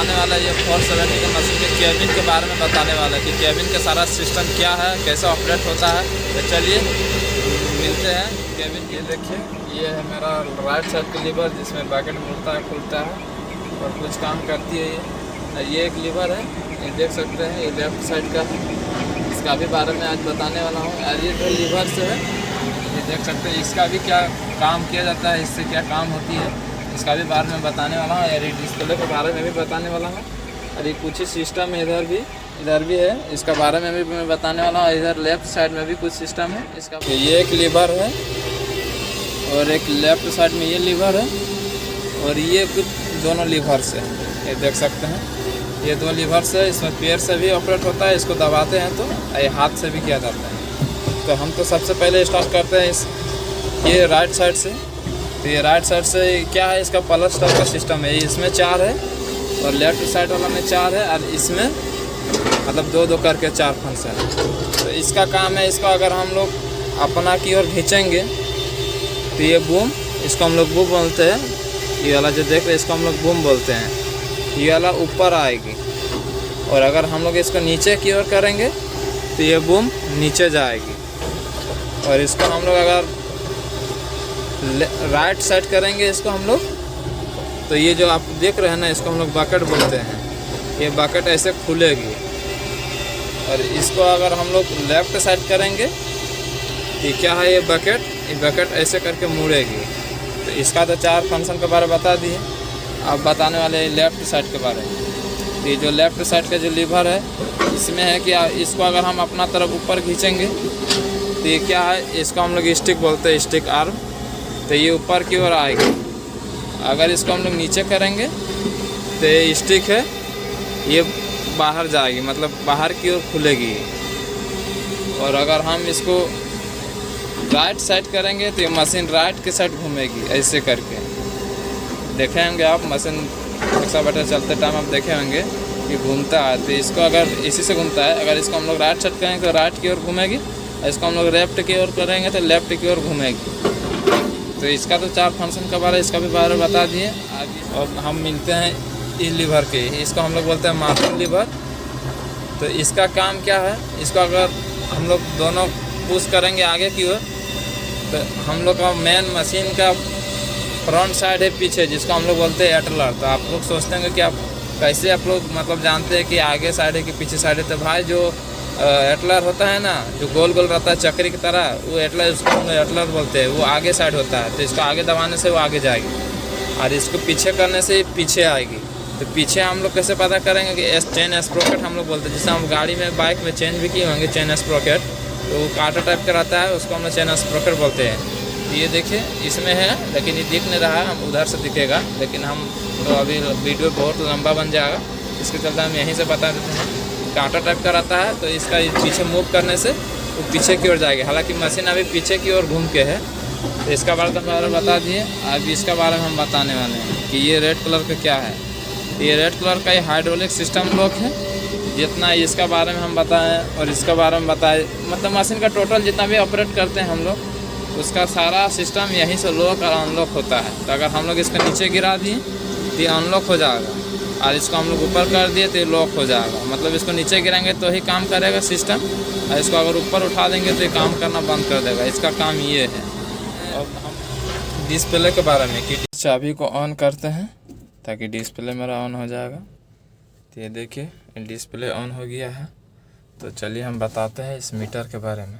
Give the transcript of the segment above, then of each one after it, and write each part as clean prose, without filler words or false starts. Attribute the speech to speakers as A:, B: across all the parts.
A: बताने वाला है ये 470 के मशीन के केबिन के बारे में बताने वाला है कि केबिन का सारा सिस्टम क्या है, कैसे ऑपरेट होता है। तो चलिए मिलते हैं केबिन। ये देखिए, ये है मेरा राइट साइड का लीवर जिसमें बकेट मुड़ता है, खुलता है और कुछ काम करती है। ये एक लीवर है, ये देख सकते हैं, ये लेफ्ट साइड का, इसका भी बारे में आज बताने वाला हूँ। और ये जो लीवर से है, ये देख सकते हैं, इसका भी क्या काम किया जाता है, इससे क्या काम होती है, इसका भी बारे में बताने वाला हूँ। और ये डिस्प्ले के बारे में भी बताने वाला हूँ। और ये कुछ ही सिस्टम है, इधर भी है, इसका बारे में भी मैं बताने वाला हूँ। इधर लेफ्ट साइड में भी कुछ सिस्टम है इसका। तो ये एक लीवर है और एक लेफ्ट साइड में ये लीवर है और ये कुछ दोनों लीवर से, ये देख सकते हैं, ये दो लीवर से। इसमें पैर से भी ऑपरेट होता है, इसको दबाते हैं तो ये हाथ से भी किया जाता है। तो हम तो सबसे पहले स्टार्ट करते हैं ये राइट साइड से। तो ये राइट साइड से क्या है, इसका प्लस टाइप का सिस्टम है, इसमें 4 है और लेफ्ट साइड वाला में 4 है और इसमें मतलब 2-2 करके 4 फंक्शन है। तो इसका काम है, इसको अगर हम लोग अपना की ओर खींचेंगे तो ये बूम, इसको हम लोग बूम बोलते हैं। ये वाला जो देख रहे हैं इसको हम लोग बूम बोलते हैं। ये वाला ऊपर आएगी और अगर हम लोग इसको नीचे की ओर करेंगे तो ये बूम नीचे जाएगी। और इसको हम लोग अगर राइट साइड करेंगे इसको हम लोग, तो ये जो आप देख रहे हैं ना, इसको हम लोग बकेट बोलते हैं। ये बकेट ऐसे खुलेगी। और इसको अगर हम लोग लेफ्ट साइड करेंगे तो क्या है, ये बकेट ऐसे करके मुड़ेगी। तो इसका तो 4 फंक्शन के बारे में बता दिए। अब बताने वाले लेफ्ट साइड के बारे में। ये जो लेफ्ट साइड का जो लीवर है, इसमें है कि इसको अगर हम अपना तरफ ऊपर खींचेंगे तो ये क्या है, इसको हम लोग स्टिक बोलते हैं, स्टिक आर्म। तो ये ऊपर की ओर आएगी। अगर इसको हम लोग नीचे करेंगे तो ये स्टिक है, ये बाहर जाएगी, मतलब बाहर की ओर खुलेगी। और अगर हम इसको राइट साइड करेंगे तो ये मशीन राइट के साइड घूमेगी ऐसे करके। देखे होंगे आप मशीन रिक्शा बैठे चलते टाइम आप देखे होंगे कि घूमता है। तो इसको अगर इसी से घूमता है। अगर इसको हम लोग राइट साइड करेंगे तो राइट की ओर घूमेगी, इसको हम लोग लेफ्ट की ओर करेंगे तो लेफ्ट की ओर घूमेगी। तो इसका तो 4 फंक्शन का बारे इसका भी बारे में बता दिए। अब हम मिलते हैं इस लीवर के, इसको हम लोग बोलते हैं मार्किंग लीवर। तो इसका काम क्या है, इसको अगर हम लोग दोनों पुश करेंगे आगे की ओर तो हम लोग का मेन मशीन का फ्रंट साइड है पीछे, जिसको हम लोग बोलते हैं एटलर। तो आप लोग सोचते हैं कि आप कैसे आप लोग मतलब जानते हैं कि आगे साइड है कि पीछे साइड है। तो भाई जो एटलर होता है ना, जो गोल गोल रहता है चक्री की तरह, वो एटलर, उसको हम एटलर बोलते हैं। वो आगे साइड होता है, तो इसको आगे दबाने से वो आगे जाएगी और इसको पीछे करने से पीछे आएगी। तो पीछे हम लोग कैसे पता करेंगे कि चेन स्प्रोकेट हम लोग बोलते हैं। जैसे हम गाड़ी में बाइक में चेंज भी किए होंगे चेन स्प्रोकेट, तो वो कांटा टाइप का रहता है, उसको हम लोग चेन स्प्रोकेट बोलते हैं। ये देखिए इसमें है, लेकिन ये दिख नहीं रहा है, हम उधर से दिखेगा, लेकिन हम तो अभी वीडियो बहुत लंबा बन जाएगा, इसके चलते हम यहीं से बता देते हैं। कांटा टाइप का रहता है, तो इसका पीछे मूव करने से वो पीछे की ओर जाएगी। हालांकि मशीन अभी पीछे की ओर घूम के है। तो इसका बारे में बता दिए। अब इसका बारे में हम बताने वाले हैं कि ये रेड कलर का क्या है। ये रेड कलर का ये हाइड्रोलिक सिस्टम लॉक है। जितना इसका बारे में हम बताएं और इसका बारे में बताएं, मतलब मशीन का टोटल जितना भी ऑपरेट करते हैं हम लोग, उसका सारा सिस्टम यहीं से लॉक और अनलॉक होता है। तो अगर हम लोग इसको नीचे गिरा दिए तो ये अनलॉक हो जाएगा और इसको हम लोग ऊपर कर दिए तो ये लॉक हो जाएगा। मतलब इसको नीचे गिराएंगे तो ही काम करेगा सिस्टम, और इसको अगर ऊपर उठा देंगे तो ये काम करना बंद कर देगा। इसका काम ये है। अब हम डिस्प्ले के बारे में कि चाबी को ऑन करते हैं ताकि डिस्प्ले मेरा ऑन हो जाएगा। तो ये देखिए डिस्प्ले ऑन हो गया है। तो चलिए हम बताते हैं इस मीटर के बारे में।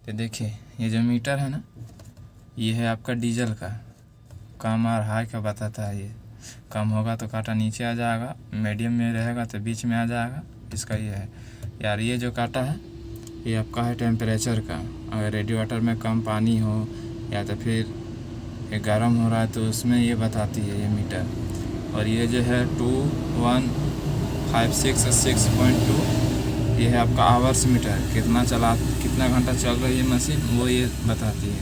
A: तो देखिए ये जो मीटर है ना, ये है आपका डीजल का, कम और हाई का बताता है। ये कम होगा तो कांटा नीचे आ जाएगा, मीडियम में रहेगा तो बीच में आ जाएगा, इसका ये है यार। ये जो कांटा है ये आपका है टेम्परेचर का। अगर रेडिएटर में कम पानी हो या तो फिर ये गर्म हो रहा है तो उसमें ये बताती है ये मीटर। और ये जो है 2156.6.2, ये है आपका आवर्स मीटर, कितना घंटा चल रही है मशीन, वो ये बताती है।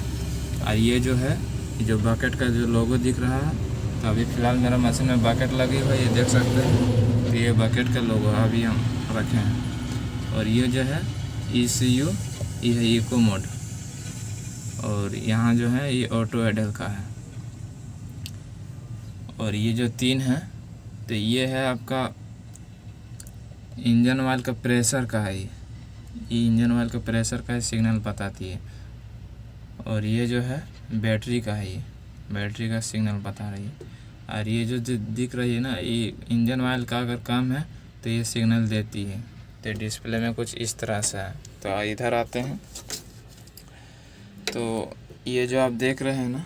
A: और ये जो है, ये जो बकेट का जो लोगो दिख रहा है, तो अभी फ़िलहाल मेरा मशीन में बकेट लगी हुई है, ये देख सकते हैं। तो ये बकेट का लोगो अभी हम रखे हैं। और ये जो है ECU, ये है इको मोड। और यहाँ जो है ये ऑटो एडल का है। और ये जो 3 है तो ये है आपका इंजन ऑयल का प्रेशर का है, ये इंजन ऑयल का प्रेशर का सिग्नल बताती है। और ये जो है बैटरी का है, ये बैटरी का सिग्नल बता रही है। और ये जो दिख रही है ना, ये इंजन ऑयल का अगर कम है तो ये सिग्नल देती है। तो डिस्प्ले में कुछ इस तरह से है। तो इधर आते हैं, तो ये जो आप देख रहे हैं ना,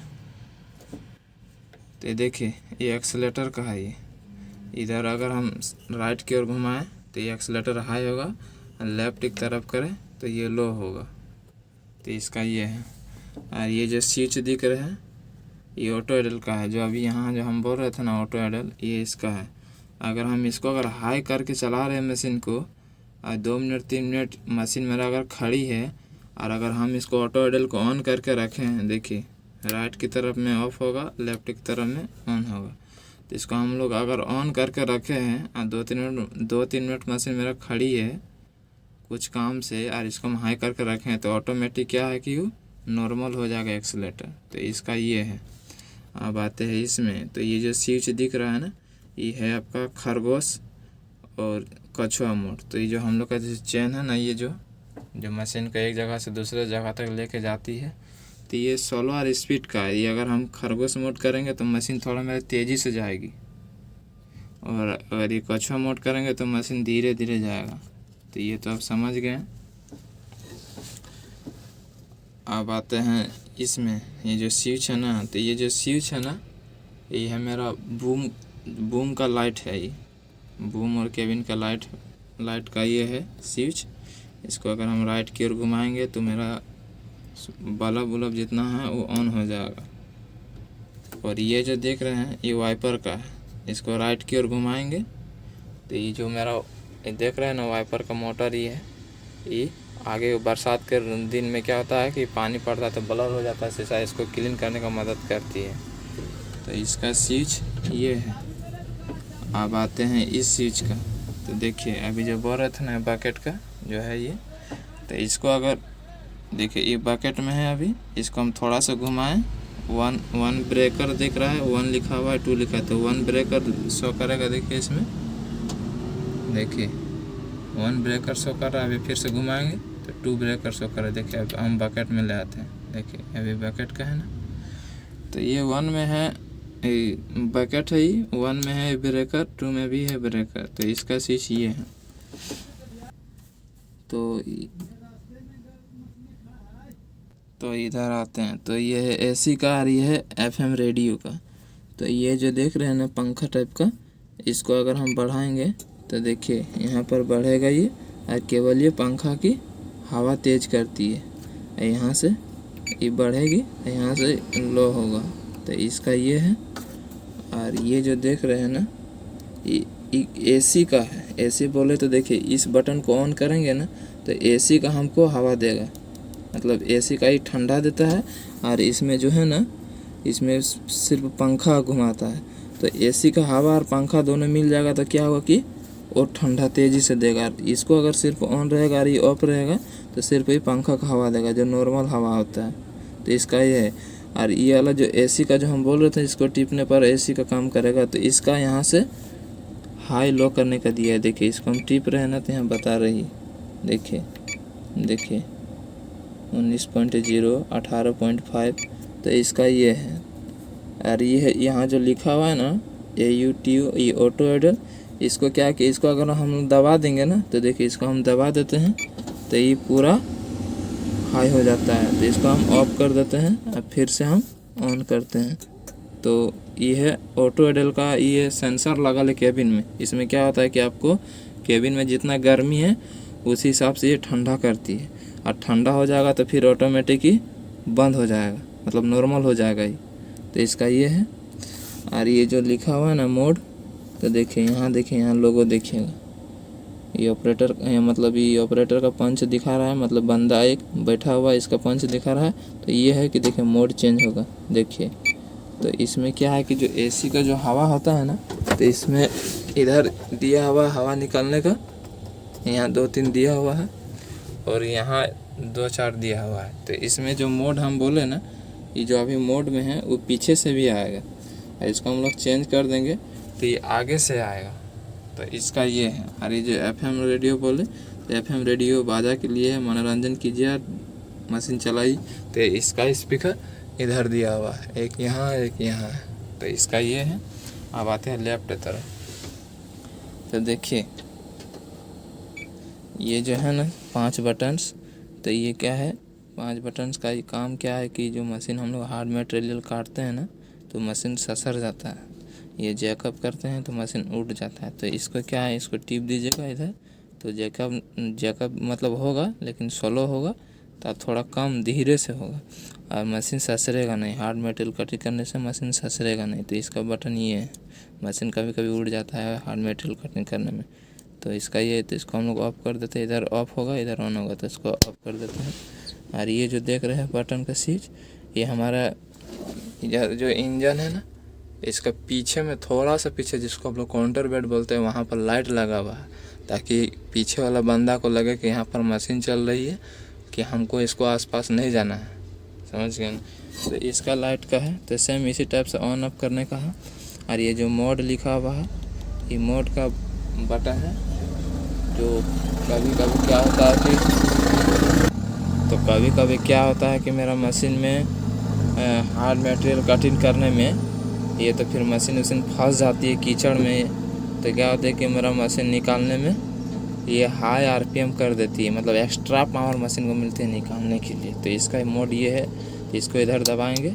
A: तो देखिए ये एक्सीलेटर का है। ये इधर अगर हम राइट की ओर घुमाएं तो ये एक्सीलेटर हाई होगा, और लेफ्ट की तरफ करें तो ये लो होगा। तो इसका ये है। और ये जो स्विच दिख रहे हैं ये ऑटो आइडल का है, जो अभी यहाँ जो हम बोल रहे थे ना ऑटो आइडल, ये इसका है। अगर हम इसको अगर हाई करके चला रहे हैं मशीन को, और 2 मिनट 3 मिनट मशीन मेरा अगर खड़ी है, और अगर हम इसको ऑटो आइडल को ऑन करके रखें, देखिए राइट की तरफ में ऑफ होगा, लेफ्ट की तरफ में ऑन होगा। तो इसको हम लोग अगर ऑन करके रखे हैं और 2-3 मिनट मशीन मेरा खड़ी है कुछ काम से, और इसको हम हाई करके रखें तो ऑटोमेटिक क्या है कि वो नॉर्मल हो जाएगा एक्सीलेटर। तो इसका ये है। अब आते हैं इसमें, तो ये जो स्विच दिख रहा है ना, ये है आपका खरगोश और कछुआ मोड। तो ये जो हम लोग का जो चेन है ना, ये जो मशीन को एक जगह से दूसरे जगह तक लेके जाती है, तो ये 16 स्पीड का है। ये अगर हम खरगोश मोड करेंगे तो मशीन थोड़ा मेरे तेज़ी से जाएगी, और अगर ये कछुआ मोड करेंगे तो मशीन धीरे धीरे जाएगा। तो ये तो आप समझ गए। अब आते हैं इसमें, ये जो स्विच है ना, तो ये जो स्विच है ना, ये है मेरा बूम का लाइट है। ये बूम और केबिन का लाइट का ये है स्विच। इसको अगर हम राइट की ओर घुमाएंगे तो मेरा बल्ब जितना है वो ऑन हो जाएगा। और ये जो देख रहे हैं ये वाइपर का है। इसको राइट की ओर घुमाएंगे तो ये जो मेरा ये देख रहे हैं ना वाइपर का मोटर, ये है। ये आगे बरसात के दिन में क्या होता है कि पानी पड़ता है तो ब्लर हो जाता है शीशा, इसको क्लीन करने का मदद करती है। तो इसका स्विच ये है। अब आते हैं इस स्विच का, तो देखिए अभी जो बोल रहे थे ना बकेट का जो है ये, तो इसको अगर देखिए ये बकेट में है अभी, इसको हम थोड़ा सा घुमाएं, वन ब्रेकर दिख रहा है, 1 लिखा हुआ है, 2 लिखा है, तो 1 ब्रेकर शो करेगा। देखिए इसमें देखिए 1 ब्रेकर शो कर रहा है। अभी फिर से घुमाएंगे तो 2 ब्रेकर शो कर रहा है। देखिए अब हम बकेट में ले आते हैं, देखिए अभी बकेट का है ना, तो ये 1 में है बकेट है, ये 1 में है ब्रेकर, 2 में भी है ब्रेकर। तो इसका स्विच ये है। तो इधर आते हैं, तो ये है एसी का और ये है एफएम रेडियो का। तो ये जो देख रहे हैं ना पंखा टाइप का, इसको अगर हम बढ़ाएंगे तो देखिए यहाँ पर बढ़ेगा ये, और केवल ये पंखा की हवा तेज करती है। यहाँ से ये बढ़ेगी, यहाँ से लो होगा। तो इसका ये है। और ये जो देख रहे हैं ना ये एसी का है। एसी बोले तो देखिए इस बटन को ऑन करेंगे ना तो एसी का हमको हवा देगा, मतलब एसी का ही ठंडा देता है। और इसमें जो है ना, इसमें सिर्फ पंखा घुमाता है। तो एसी का हवा और पंखा दोनों मिल जाएगा तो क्या होगा कि वो ठंडा तेज़ी से देगा। इसको अगर सिर्फ ऑन रहेगा और ये ऑफ रहेगा तो सिर्फ ही पंखा का हवा देगा, जो नॉर्मल हवा होता है। तो इसका ये है। और ये वाला जो एसी का जो हम बोल रहे थे, इसको टिपने पर एसी का काम करेगा। तो इसका यहाँ से हाई लो करने का दिया है। देखिए इसको हम टिप रहे हैं ना तो यहाँ बता रही है, देखिए 19.0 18.5। तो इसका ये है। और ये है यहाँ जो लिखा हुआ है ना AUTO, ये ऑटो आइडल। इसको क्या कि इसको अगर हम दबा देंगे ना, तो देखिए इसको हम दबा देते हैं तो ये पूरा हाई हो जाता है। तो इसको हम ऑफ कर देते हैं और फिर से हम ऑन करते हैं। तो ये है ऑटो आइडल का। ये सेंसर लगा ले केबिन में। इसमें क्या होता है कि आपको केबिन में जितना गर्मी है उसी हिसाब से ये ठंडा करती है, और ठंडा हो जाएगा तो फिर ऑटोमेटिक ही बंद हो जाएगा, मतलब नॉर्मल हो जाएगा ये। तो इसका ये है। और ये जो लिखा हुआ है ना मोड, तो देखिए यहाँ लोगो देखिएगा, ये ऑपरेटर, मतलब ये ऑपरेटर का पंच दिखा रहा है, मतलब बंदा एक बैठा हुआ इसका पंच दिखा रहा है। तो ये है कि देखिए मोड चेंज होगा, देखिए। तो इसमें क्या है कि जो एसी का जो हवा होता है ना, तो इसमें इधर दिया हुआ हवा निकालने का, यहाँ 2-3 दिया हुआ है और यहाँ 2-4 दिया हुआ है। तो इसमें जो मोड हम बोले ना, ये जो अभी मोड में है वो पीछे से भी आएगा। इसको हम लोग चेंज कर देंगे तो ये आगे से आएगा। तो इसका ये है। और ये जो FM रेडियो बोले तो FM रेडियो बाजा के लिए है, मनोरंजन कीजिए, मशीन चलाई। तो इसका स्पीकर इधर दिया हुआ है, एक यहाँ एक यहाँ है। तो इसका ये है। अब आते हैं लेफ्ट तरफ। तो देखिए ये जो है ना 5 बटन्स, तो ये क्या है 5 बटन्स का ये काम क्या है कि जो मशीन हम लोग हार्ड मटेरियल काटते हैं ना तो मशीन ससर जाता है, ये जैकअप करते हैं तो मशीन उठ जाता है। तो इसको क्या है, इसको टिप दीजिएगा इधर, तो जैकअप मतलब होगा लेकिन स्लो होगा, तो थोड़ा कम धीरे से होगा और मशीन ससरेगा नहीं। हार्ड मटेरियल कटिंग करने से मशीन ससरेगा नहीं। तो इसका बटन ये है। मशीन कभी कभी उड़ जाता है हार्ड मटेरियल कटिंग करने में, तो इसका ये। तो इसको हम लोग ऑफ कर देते हैं, इधर ऑफ होगा इधर ऑन होगा, तो इसको ऑफ कर देते हैं। और ये जो देख रहे हैं बटन का स्विच, ये हमारा जो इंजन है ना, इसका पीछे में थोड़ा सा पीछे, जिसको हम लोग काउंटर बेड बोलते हैं, वहाँ पर लाइट लगा हुआ है, ताकि पीछे वाला बंदा को लगे कि यहाँ पर मशीन चल रही है, कि हमको इसको आसपास नहीं जाना है, समझ गए ना। तो इसका लाइट का है, तो सेम इसी टाइप से ऑन ऑफ करने का है। और ये जो मोड लिखा हुआ है, ये मोड का बटन है, जो कभी कभी क्या होता है कि मेरा मशीन में हार्ड मटेरियल कटिंग करने में ये तो फिर मशीन फंस जाती है कीचड़ में, तो क्या होता है कि मेरा मशीन निकालने में ये हाई RPM कर देती है, मतलब एक्स्ट्रा पावर मशीन को मिलती है निकालने के लिए। तो इसका मोड ये है, इसको इधर दबाएंगे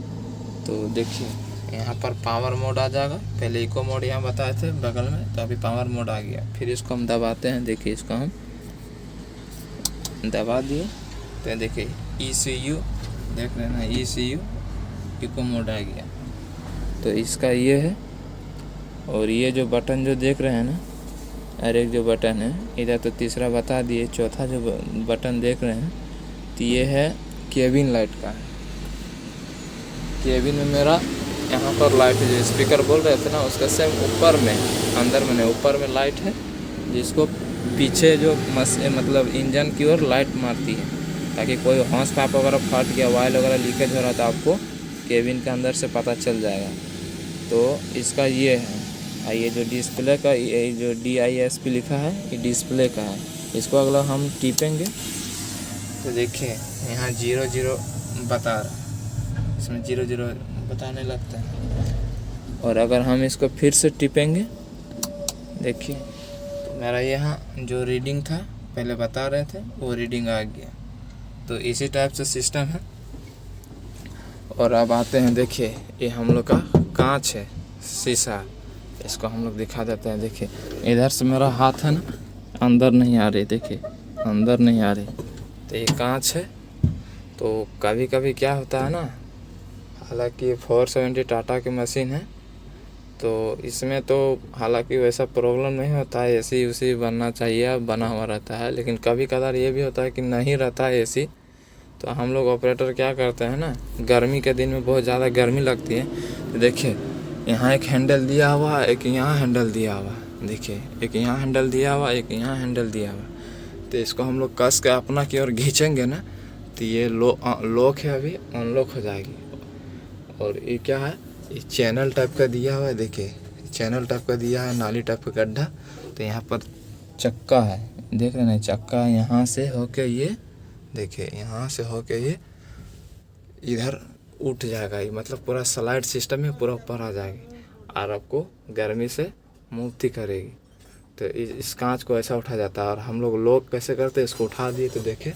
A: तो देखिए यहाँ पर पावर मोड आ जाएगा। पहले इको मोड यहाँ बताए थे बगल में, तो अभी पावर मोड आ गया। फिर इसको हम दबाते हैं, देखिए इसको हम दबा दिए तो देखिए ECU देख रहे हैं, ECU इको मोड आ गया। तो इसका ये है। और ये जो बटन जो देख रहे हैं ना, और एक जो बटन है इधर, तो तीसरा बता दिए, चौथा जो बटन देख रहे हैं तो ये है केबिन लाइट का है। केबिन में मेरा यहाँ पर लाइट है, जो स्पीकर बोल रहे थे ना उसका सेम ऊपर में, अंदर में नहीं ऊपर में लाइट है, जिसको पीछे जो मतलब इंजन की ओर लाइट मारती है, ताकि कोई हॉर्स पाइप वगैरह फट गया, ऑयल वगैरह लीकेज हो रहा था, आपको केबिन के अंदर से पता चल जाएगा। तो इसका ये है। और ये जो डिस्प्ले का, ये जो DISP लिखा है, ये डिस्प्ले का है। इसको अगला हम टिपेंगे तो देखिए यहाँ 00 बता रहा है, इसमें 00 बताने लगता है। और अगर हम इसको फिर से टिपेंगे, देखिए तो मेरा यहाँ जो रीडिंग था पहले बता रहे थे वो रीडिंग आ गया। तो इसी टाइप से सिस्टम है। और अब आते हैं, देखिए ये हम लोग का कांच है, शीशा, इसको हम लोग दिखा देते हैं। देखिए इधर से मेरा हाथ है ना, अंदर नहीं आ रही, देखिए अंदर नहीं आ रही, तो ये कांच है। तो कभी कभी क्या होता है ना, हालांकि 470 टाटा की मशीन है, तो इसमें तो हालांकि वैसा प्रॉब्लम नहीं होता है, AC उसी बनना चाहिए, बना हुआ रहता है। लेकिन कभी कभार ये भी होता है कि नहीं रहता है AC, तो हम लोग ऑपरेटर क्या करते हैं ना, गर्मी के दिन में बहुत ज़्यादा गर्मी लगती है, तो देखिए यहाँ एक हैंडल दिया हुआ है, एक यहाँ हैंडल दिया हुआ है, देखिए एक यहाँ हैंडल दिया हुआ, एक यहाँ हैंडल दिया हुआ। तो इसको हम लोग कस के अपना की ओर खींचेंगे ना, तो ये लॉक है, अभी अनलॉक हो जाएगी। और ये क्या है, ये चैनल टाइप का दिया हुआ है, देखिए चैनल टाइप का दिया है, नाली टाइप का गड्ढा। तो यहाँ पर चक्का है, देख रहे हैं चक्का, यहाँ से होके ये देखिए, यहाँ से होके ये इधर उठ जाएगा, ये मतलब पूरा स्लाइड सिस्टम में पूरा ऊपर आ जाएगी और आपको गर्मी से मुक्ति करेगी। तो इस कांच को ऐसा उठा जाता है। और हम लोग लॉक कैसे करते हैं, इसको उठा दिए तो देखिए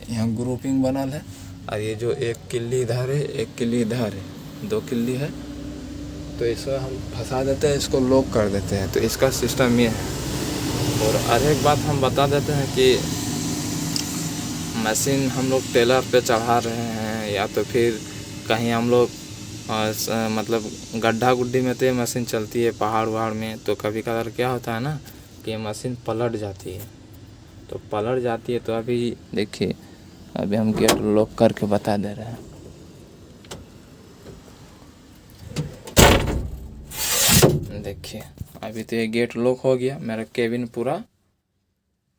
A: यहाँ ग्रुपिंग बनल है, और ये जो एक किल्ली इधर है, एक किल्ली इधर है, 2 किल्ली है, तो इसको हम फंसा देते हैं, इसको लॉक कर देते हैं। तो इसका सिस्टम ये है। और एक बात हम बता देते हैं कि मशीन हम लोग टेलर पे चढ़ा रहे हैं, या तो फिर कहीं हम लोग मतलब गड्ढा गुड्डी में तो ये मशीन चलती है, पहाड़ वहाड़ में, तो कभी कभार क्या होता है ना कि मशीन पलट जाती है। तो पलट जाती है, तो अभी देखिए, अभी हम गेट लॉक करके बता दे रहे हैं। देखिए अभी तो ये गेट लॉक हो गया, मेरा केबिन पूरा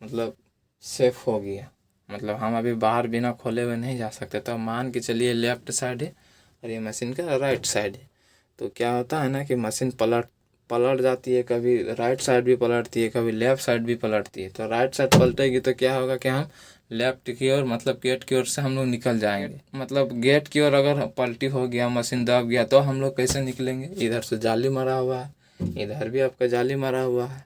A: मतलब सेफ हो गया, मतलब हम अभी बाहर बिना खोले हुए नहीं जा सकते। तो मान के चलिए लेफ्ट साइड है और ये मशीन का राइट साइड है, तो क्या होता है ना कि मशीन पलट जाती है, कभी राइट साइड भी पलटती है, कभी लेफ्ट साइड भी पलटती है। तो राइट साइड पलटेगी तो क्या होगा कि हम लेफ्ट की ओर मतलब गेट की ओर से हम लोग निकल जाएंगे। मतलब गेट की ओर अगर पलटी हो गया, मशीन दब गया, तो हम लोग कैसे निकलेंगे? इधर से जाली मारा हुआ है, इधर भी आपका जाली मारा हुआ है,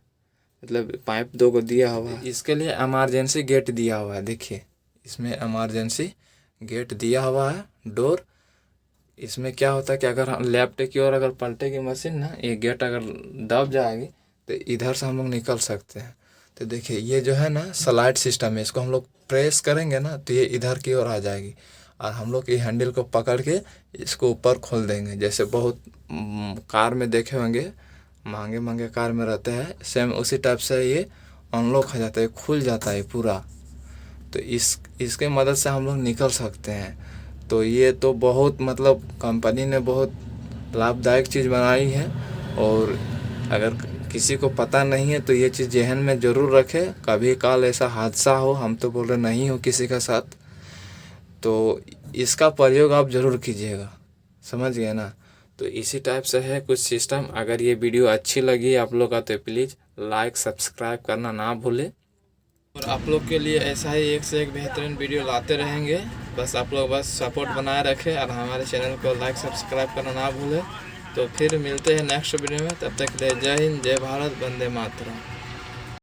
A: मतलब पाइप 2 को दिया हुआ है। इसके लिए इमरजेंसी गेट दिया हुआ है, देखिए इसमें इमरजेंसी गेट दिया हुआ है, डोर। इसमें क्या होता है कि अगर हम लेफ्ट की ओर अगर पलटेगी मशीन ना, ये गेट अगर दब जाएगी तो इधर से हम लोग निकल सकते हैं। तो देखिए ये जो है ना स्लाइड सिस्टम है, इसको हम लोग प्रेस करेंगे ना तो ये इधर की ओर आ जाएगी, और हम लोग ये हैंडल को पकड़ के इसको ऊपर खोल देंगे। जैसे बहुत कार में देखे होंगे, महंगे महंगे कार में रहते हैं, सेम उसी टाइप से ये अनलॉक हो जाता है, खुल जाता है पूरा। तो इसके मदद से हम लोग निकल सकते हैं। तो ये तो बहुत मतलब कंपनी ने बहुत लाभदायक चीज़ बनाई है, और अगर किसी को पता नहीं है तो ये चीज़ जहन में ज़रूर रखे। कभी काल ऐसा हादसा हो, हम तो बोल रहे नहीं हो किसी के साथ, तो इसका प्रयोग आप ज़रूर कीजिएगा, समझ गए ना। तो इसी टाइप से है कुछ सिस्टम। अगर ये वीडियो अच्छी लगी आप लोग का तो प्लीज़ लाइक सब्सक्राइब करना ना भूलें, और आप लोग के लिए ऐसा ही एक से एक बेहतरीन वीडियो लाते रहेंगे। बस आप लोग बस सपोर्ट बनाए रखें और हमारे चैनल को लाइक सब्सक्राइब करना ना भूलें। तो फिर मिलते हैं नेक्स्ट वीडियो में, तब तक के लिए जय हिंद, जय भारत, वंदे मातरम।